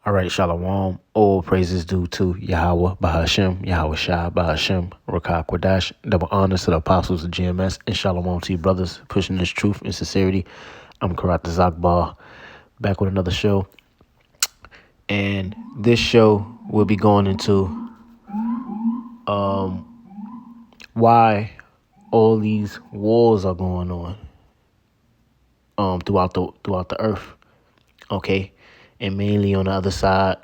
All right, Shalom. All praises due to Yahweh, Bahashem, Yahweh Shai, Bahashem, Rakah Kwadash. Double honors to the apostles of GMS, and Shalom to you brothers pushing this truth and sincerity. I'm Karat the Zakbar, back with another show. And this show will be going into why all these wars are going on throughout the earth. Okay, and mainly on the other side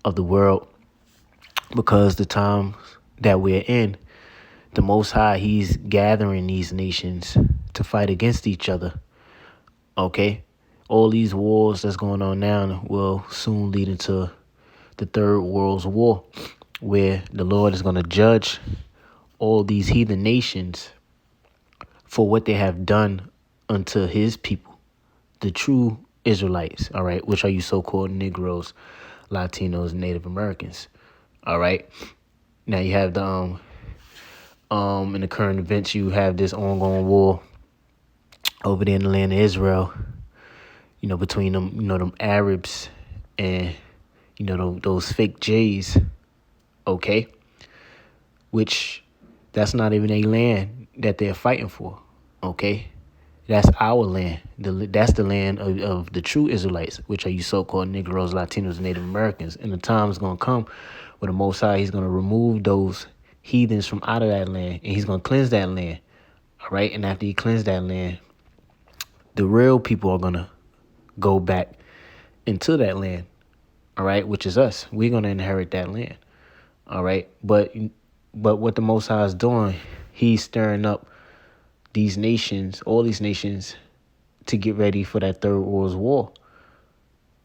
of the world, because the times that we're in, the Most High, he's gathering these nations to fight against each other. Okay, all these wars that's going on now will soon lead into the Third World War, where the Lord is going to judge all these heathen nations for what they have done unto his people, the true Israelites, all right, which are you so-called Negroes, Latinos, Native Americans, all right. Now you have the in the current events, you have this ongoing war over there in the land of Israel, between them, them Arabs and, those fake Jays, okay, which that's not even a land that they're fighting for, okay. That's our land. That's the land of the true Israelites, which are you so-called Negroes, Latinos, and Native Americans. And the time is going to come where the Most High, he's going to remove those heathens from out of that land, and he's going to cleanse that land, all right? And after he cleansed that land, the real people are going to go back into that land, all right, which is us. We're going to inherit that land, all right? But what the Most High is doing, he's stirring up these nations, all these nations, to get ready for that Third World War.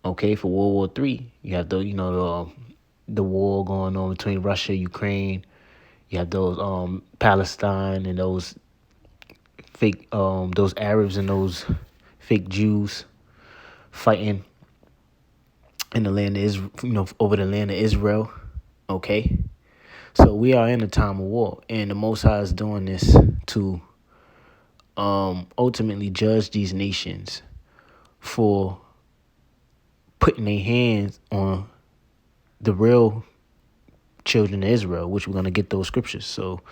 Okay, for World War III, you have the war going on between Russia, Ukraine. You have those Palestine and those fake those Arabs and those fake Jews fighting in the land of Israel, over the land of Israel. Okay, so we are in a time of war, and the Most High is doing this to ultimately judge these nations for putting their hands on the real children of Israel, which we're going to get those scriptures. So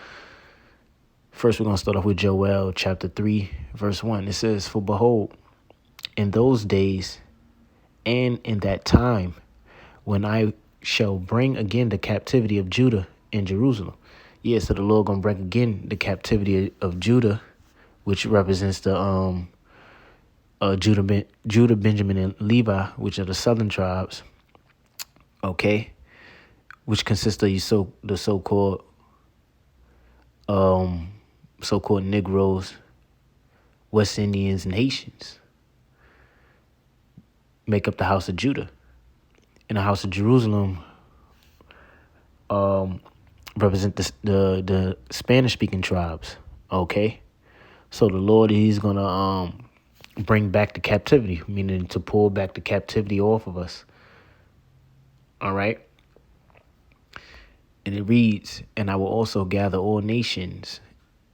first we're going to start off with Joel chapter 3, verse 1. It says, "For behold, in those days and in that time, when I shall bring again the captivity of Judah and Jerusalem." Yeah, so the Lord going to bring again the captivity of Judah, which represents the Judah, Benjamin, and Levi, which are the southern tribes, okay, which consists of the so-called Negroes, West Indians, and Haitians, make up the house of Judah. And the house of Jerusalem represent the Spanish-speaking tribes, okay. So the Lord, he's gonna bring back the captivity, meaning to pull back the captivity off of us. All right. And it reads, "And I will also gather all nations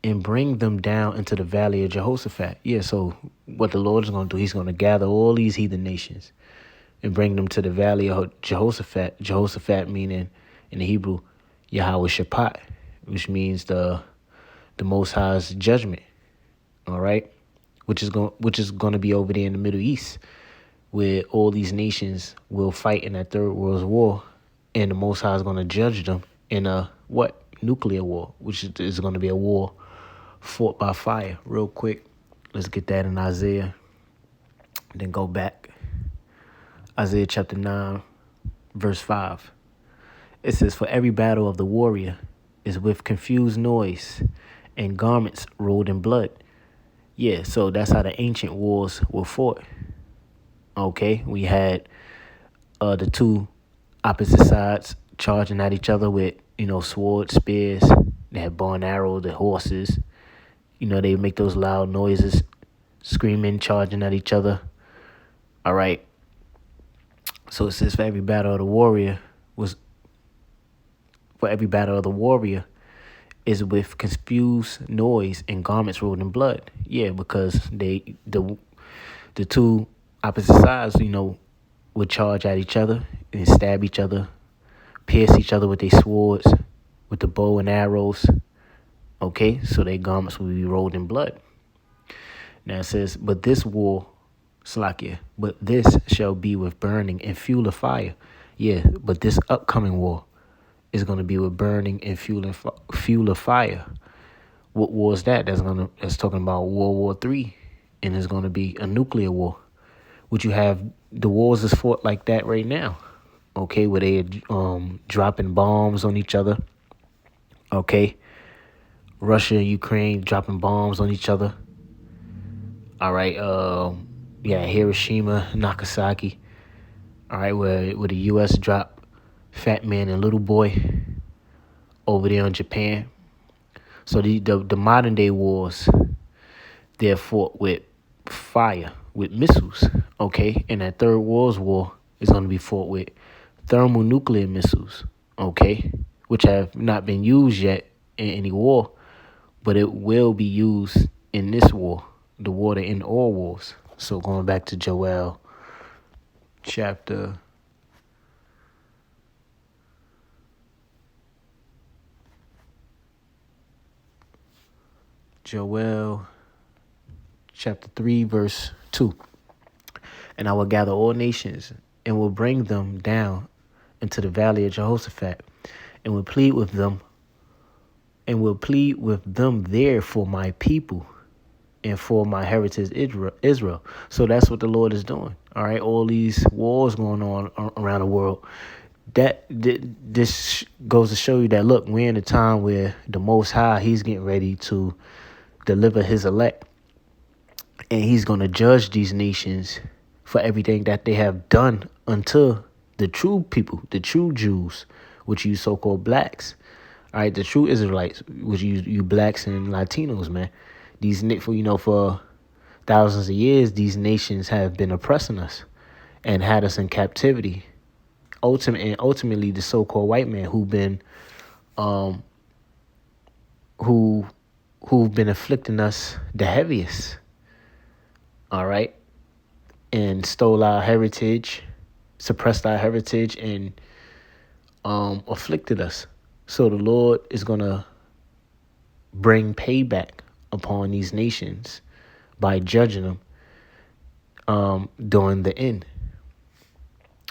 and bring them down into the valley of Jehoshaphat." Yeah, so what the Lord is going to do, he's going to gather all these heathen nations and bring them to the valley of Jehoshaphat. Jehoshaphat meaning in the Hebrew, Yahweh Shaphat, which means the Most High's judgment. All right, which is going to be over there in the Middle East, where all these nations will fight in that Third World War, and the Most High is going to judge them in a nuclear war, which is going to be a war fought by fire. Real quick, let's get that in Isaiah, then go back. Isaiah chapter 9, verse 5. It says, "For every battle of the warrior is with confused noise and garments rolled in blood." Yeah, so that's how the ancient wars were fought. Okay, we had the two opposite sides charging at each other with, swords, spears. They had bow and arrow, the horses. They make those loud noises, screaming, charging at each other. All right. So it says, for every battle of the warrior is with confused noise and garments rolled in blood. Yeah, because the two opposite sides, would charge at each other, and stab each other, pierce each other with their swords, with the bow and arrows. Okay, so their garments will be rolled in blood. Now it says, but this war, Slakia, but this shall be with burning and fuel of fire. Yeah, but this upcoming war is going to be with burning and fuel of fire. What war is that? That's talking about World War III, and it's going to be a nuclear war. Would you have the wars is fought like that right now? Okay, where they dropping bombs on each other. Okay, Russia and Ukraine dropping bombs on each other. All right, Hiroshima, Nagasaki. All right, where the U.S. dropped Fat Man and Little Boy over there in Japan. So the modern day wars, they're fought with fire, with missiles, okay? And that Third World War is going to be fought with thermonuclear missiles, okay? Which have not been used yet in any war, but it will be used in this war, the war to end all wars. So going back to Joel chapter chapter 3, verse 2. And I will gather all nations and will bring them down into the valley of Jehoshaphat and will plead with them there for my people and for my heritage Israel. So that's what the Lord is doing. All right, all these wars going on around the world. This goes to show you that, look, we're in a time where the Most High, he's getting ready to deliver his elect. And he's going to judge these nations for everything that they have done unto the true people, the true Jews, which you so-called blacks. All right, the true Israelites, which you blacks and Latinos, man. For thousands of years, these nations have been oppressing us and had us in captivity. Ultimately, the so-called white man who've been afflicting us the heaviest. All right, and stole our heritage, suppressed our heritage, and afflicted us. So the Lord is gonna bring payback upon these nations by judging them during the end.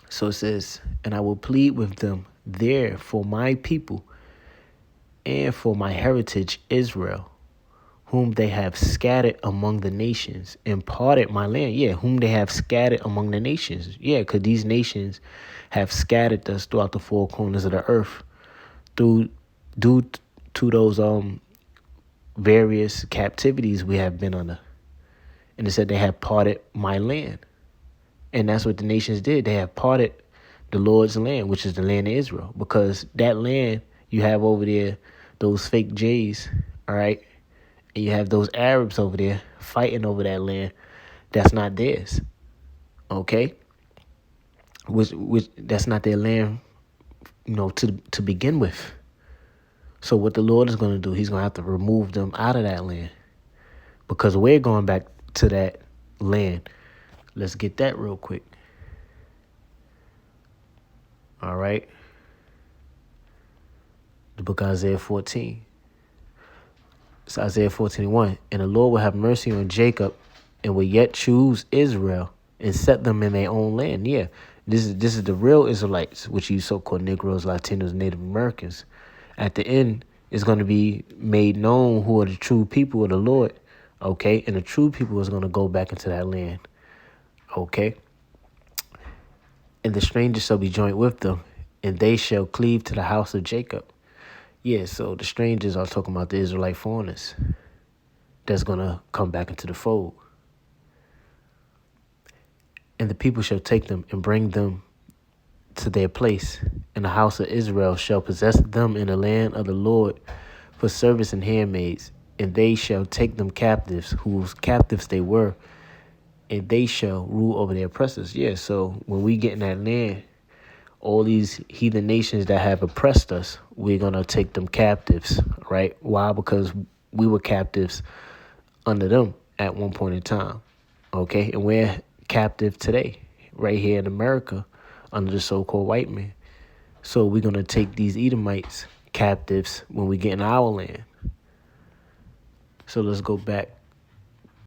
So it says, and I will plead with them there for my people and for my heritage Israel, whom they have scattered among the nations, and parted my land. Yeah, whom they have scattered among the nations. Yeah, because these nations have scattered us throughout the four corners of the earth due to those various captivities we have been under. And it said they have parted my land. And that's what the nations did. They have parted the Lord's land, which is the land of Israel. Because that land you have over there, those fake J's, all right? And you have those Arabs over there fighting over that land that's not theirs, okay? Which that's not their land, to begin with. So what the Lord is going to do, he's going to have to remove them out of that land because we're going back to that land. Let's get that real quick. All right. The book of Isaiah 14. It's Isaiah 14:1. And the Lord will have mercy on Jacob and will yet choose Israel and set them in their own land. Yeah, this is the real Israelites, which you so-called Negroes, Latinos, Native Americans. At the end, it's going to be made known who are the true people of the Lord, okay? And the true people is going to go back into that land, okay? And the strangers shall be joined with them, and they shall cleave to the house of Jacob. Yeah, so the strangers are talking about the Israelite foreigners that's going to come back into the fold. And the people shall take them and bring them to their place, and the house of Israel shall possess them in the land of the Lord for service and handmaids, and they shall take them captives, whose captives they were, and they shall rule over their oppressors. Yeah, so when we get in that land, all these heathen nations that have oppressed us, we're going to take them captives, right? Why? Because we were captives under them at one point in time, okay? And we're captive today, right here in America, under the so-called white man. So we're going to take these Edomites captives when we get in our land. So let's go back